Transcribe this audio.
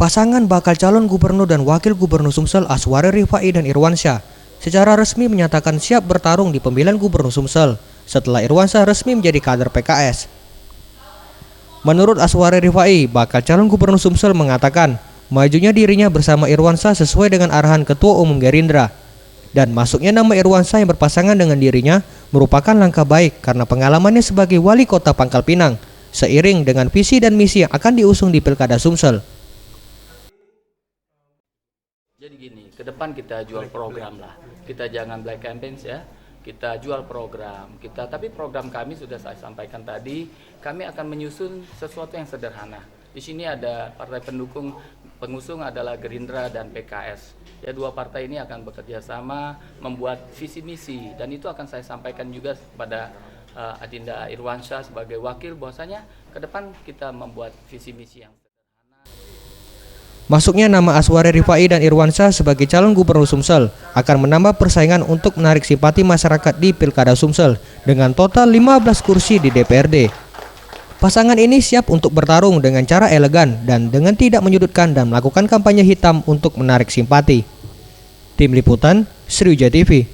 Pasangan bakal calon gubernur dan wakil gubernur Sumsel Aswari Rifai dan Irwansyah secara resmi menyatakan siap bertarung di pemilihan gubernur Sumsel setelah Irwansyah resmi menjadi kader PKS. Menurut Aswari Rifai, bakal calon gubernur Sumsel mengatakan majunya dirinya bersama Irwansyah sesuai dengan arahan Ketua Umum Gerindra, dan masuknya nama Irwansyah yang berpasangan dengan dirinya merupakan langkah baik karena pengalamannya sebagai wali kota Pangkal Pinang seiring dengan visi dan misi yang akan diusung di Pilkada Sumsel. Jadi gini, ke depan kita jual program lah. Kita jangan black campaigns ya. Kita jual program kita, tapi program kami sudah saya sampaikan tadi. Kami akan menyusun sesuatu yang sederhana. Di sini ada partai pengusung adalah Gerindra dan PKS. Ya, dua partai ini akan bekerja sama membuat visi misi, dan itu akan saya sampaikan juga kepada Adinda Irwansyah sebagai wakil, bahwasanya ke depan kita membuat visi misi yang Masuknya nama Aswari Rifai dan Irwansyah sebagai calon gubernur Sumsel akan menambah persaingan untuk menarik simpati masyarakat di Pilkada Sumsel dengan total 15 kursi di DPRD. Pasangan ini siap untuk bertarung dengan cara elegan dan dengan tidak menyudutkan dan melakukan kampanye hitam untuk menarik simpati. Tim Liputan, Sriwijaya TV.